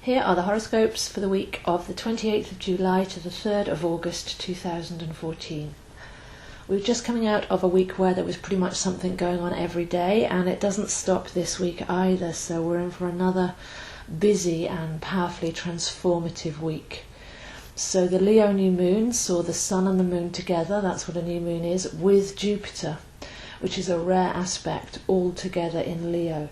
Here are the horoscopes for the week of the 28th of July to the 3rd of August 2014. We're just coming out of a week where there was pretty much something going on every day, and it doesn't stop this week either, so we're in for another busy and powerfully transformative week. So the Leo new moon saw the sun and the moon together, that's what a new moon is, with Jupiter, which is a rare aspect, all together in Leo.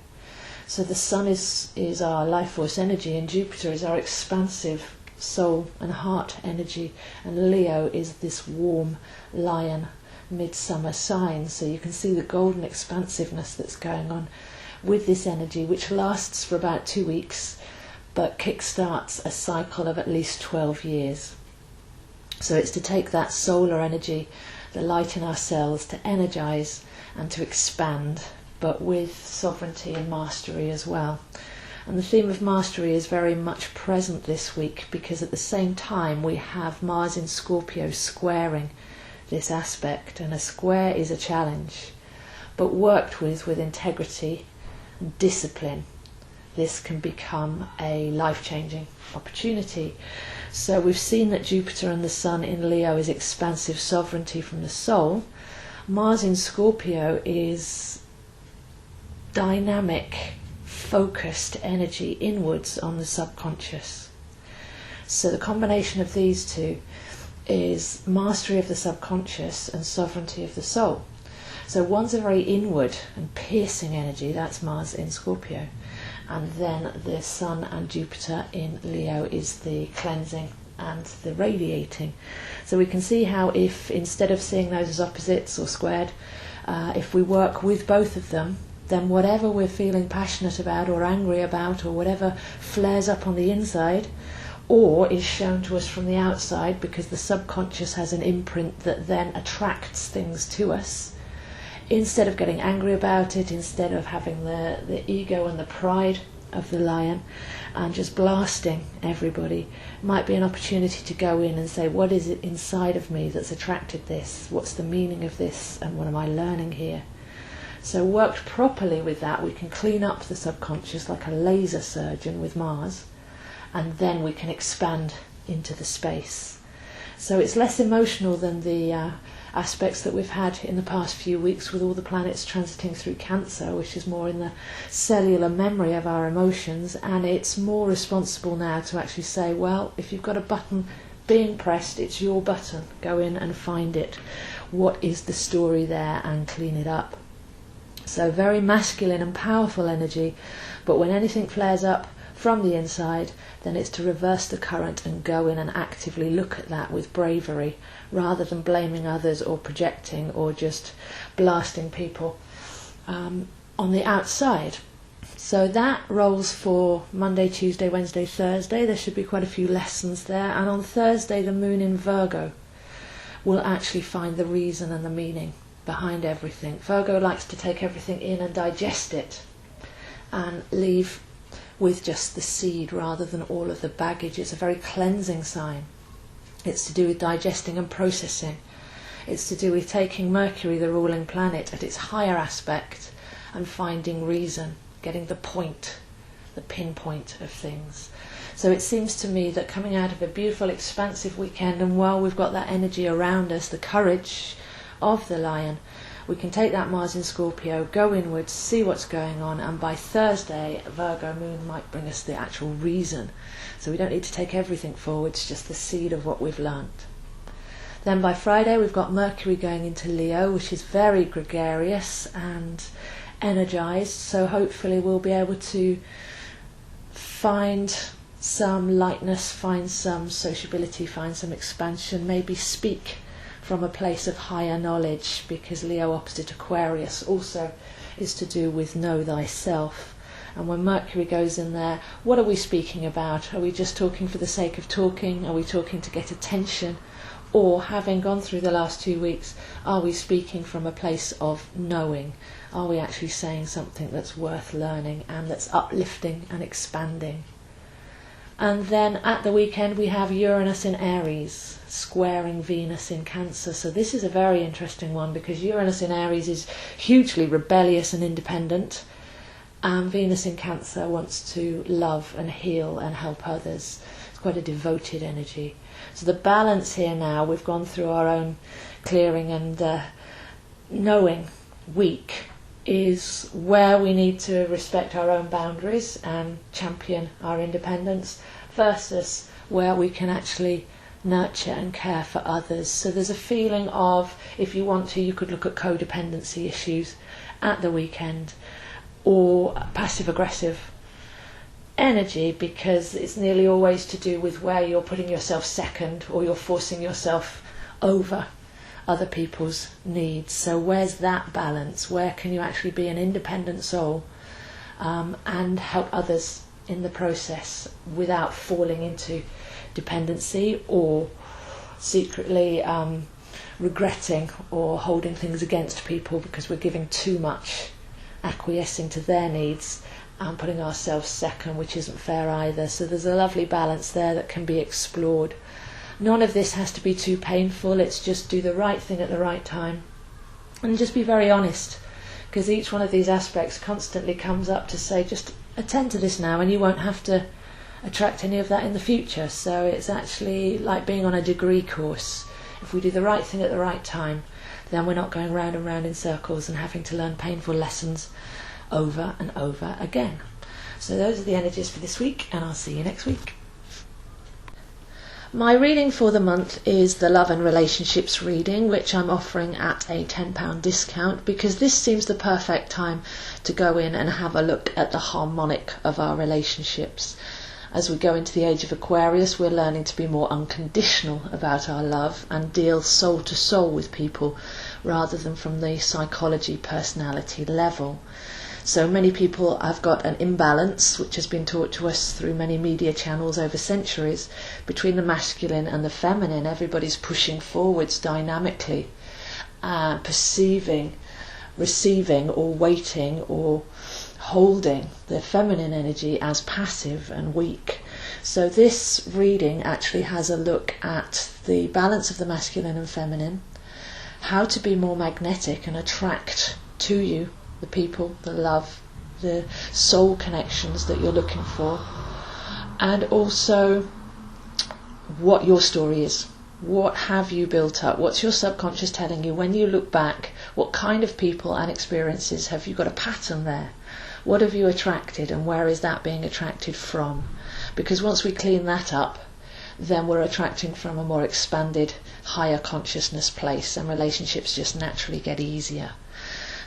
So the sun is our life force energy, and Jupiter is our expansive soul and heart energy, and Leo is this warm lion midsummer sign. So you can see the golden expansiveness that's going on with this energy, which lasts for about 2 weeks but kickstarts a cycle of at least 12 years. So it's to take that solar energy, the light in our cells, to energize and to expand, but with sovereignty and mastery as well. And the theme of mastery is very much present this week, because at the same time we have Mars in Scorpio squaring this aspect, and a square is a challenge, but worked with integrity and discipline, this can become a life-changing opportunity. So we've seen that Jupiter and the Sun in Leo is expansive sovereignty from the soul. Mars in Scorpio is dynamic, focused energy inwards on the subconscious. So the combination of these two is mastery of the subconscious and sovereignty of the soul. So one's a very inward and piercing energy, that's Mars in Scorpio, and then the Sun and Jupiter in Leo is the cleansing and the radiating. So we can see how, if instead of seeing those as opposites or squared, if we work with both of them, then whatever we're feeling passionate about or angry about, or whatever flares up on the inside or is shown to us from the outside, because the subconscious has an imprint that then attracts things to us, instead of getting angry about it, instead of having the ego and the pride of the lion and just blasting everybody, might be an opportunity to go in and say, what is it inside of me that's attracted this? What's the meaning of this, and what am I learning here? So worked properly with that, we can clean up the subconscious like a laser surgeon with Mars, and then we can expand into the space. So it's less emotional than the aspects that we've had in the past few weeks, with all the planets transiting through Cancer, which is more in the cellular memory of our emotions, and it's more responsible now to actually say, well, if you've got a button being pressed, it's your button. Go in and find it. What is the story there, and clean it up. So very masculine and powerful energy, but when anything flares up from the inside, then it's to reverse the current and go in and actively look at that with bravery, rather than blaming others or projecting or just blasting people on the outside. So that rolls for Monday, Tuesday, Wednesday, Thursday. There should be quite a few lessons there. And on Thursday, the moon in Virgo will actually find the reason and the meaning behind everything. Virgo likes to take everything in and digest it and leave with just the seed rather than all of the baggage. It's a very cleansing sign. It's to do with digesting and processing. It's to do with taking Mercury, the ruling planet, at its higher aspect and finding reason, getting the point, the pinpoint of things. So it seems to me that coming out of a beautiful, expansive weekend, and while we've got that energy around us, the courage of the lion, we can take that Mars in Scorpio, go inwards, see what's going on, and by Thursday, Virgo moon might bring us the actual reason. So we don't need to take everything forwards, just the seed of what we've learnt. Then by Friday, we've got Mercury going into Leo, which is very gregarious and energized. So hopefully we'll be able to find some lightness, find some sociability, find some expansion, maybe speak from a place of higher knowledge, because Leo opposite Aquarius also is to do with know thyself. And when Mercury goes in there, what are we speaking about? Are we just talking for the sake of talking? Are we talking to get attention? Or, having gone through the last 2 weeks, are we speaking from a place of knowing? Are we actually saying something that's worth learning and that's uplifting and expanding? And then at the weekend we have Uranus in Aries squaring Venus in Cancer. So this is a very interesting one, because Uranus in Aries is hugely rebellious and independent, And Venus in Cancer wants to love and heal and help others. It's quite a devoted energy. So the balance here now, we've gone through our own clearing and knowing week is where we need to respect our own boundaries and champion our independence versus where we can actually nurture and care for others. So there's a feeling of, if you want to, you could look at codependency issues at the weekend, or passive aggressive energy, because it's nearly always to do with where you're putting yourself second or you're forcing yourself over other people's needs. So where's that balance? Where can you actually be an independent soul and help others in the process without falling into dependency or secretly regretting or holding things against people because we're giving too much, acquiescing to their needs and putting ourselves second, which isn't fair either. So there's a lovely balance there that can be explored. None of this has to be too painful. It's just do the right thing at the right time and just be very honest, because each one of these aspects constantly comes up to say, just attend to this now and you won't have to attract any of that in the future. So it's actually like being on a degree course. If we do the right thing at the right time, then we're not going round and round in circles and having to learn painful lessons over and over again. So those are the energies for this week, and I'll see you next week. My reading for the month is the Love and Relationships reading, which I'm offering at a £10 discount because this seems the perfect time to go in and have a look at the harmonic of our relationships. As we go into the age of Aquarius, we're learning to be more unconditional about our love and deal soul to soul with people rather than from the psychology personality level. So many people have got an imbalance, which has been taught to us through many media channels over centuries, between the masculine and the feminine. Everybody's pushing forwards dynamically, perceiving, receiving or waiting or holding the feminine energy as passive and weak. So this reading actually has a look at the balance of the masculine and feminine, how to be more magnetic and attract to you the people, the love, the soul connections that you're looking for, and also what your story is. What have you built up? What's your subconscious telling you when you look back? What kind of people and experiences have you got a pattern there? What have you attracted, and where is that being attracted from? Because once we clean that up, then we're attracting from a more expanded, higher consciousness place, and relationships just naturally get easier.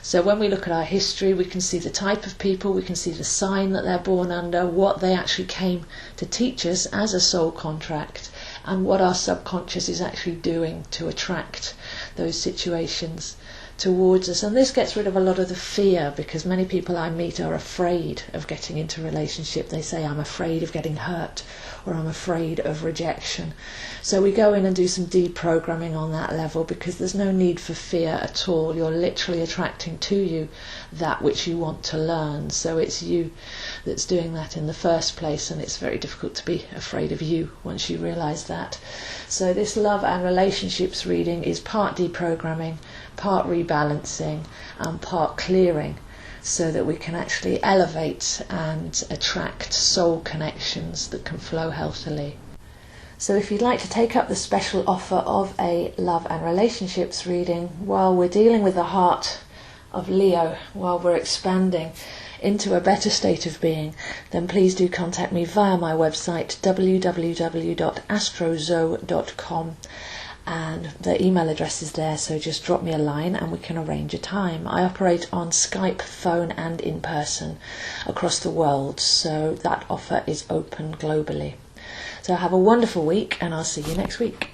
So when we look at our history, we can see the type of people, we can see the sign that they're born under, what they actually came to teach us as a soul contract, and what our subconscious is actually doing to attract those situations towards us. And this gets rid of a lot of the fear, because many people I meet are afraid of getting into a relationship. They say, I'm afraid of getting hurt, or I'm afraid of rejection. So we go in and do some deprogramming on that level, because there's no need for fear at all. You're literally attracting to you that which you want to learn. So it's you that's doing that in the first place, and it's very difficult to be afraid of you once you realise that. So this Love and Relationships reading is part deprogramming, part rebalancing, and part clearing, so that we can actually elevate and attract soul connections that can flow healthily. So if you'd like to take up the special offer of a Love and Relationships reading while we're dealing with the heart of Leo, while we're expanding into a better state of being, then please do contact me via my website www.astrozo.com, and the email address is there, so just drop me a line and we can arrange a time. I operate on Skype, phone and in person across the world, so that offer is open globally. So have a wonderful week, and I'll see you next week.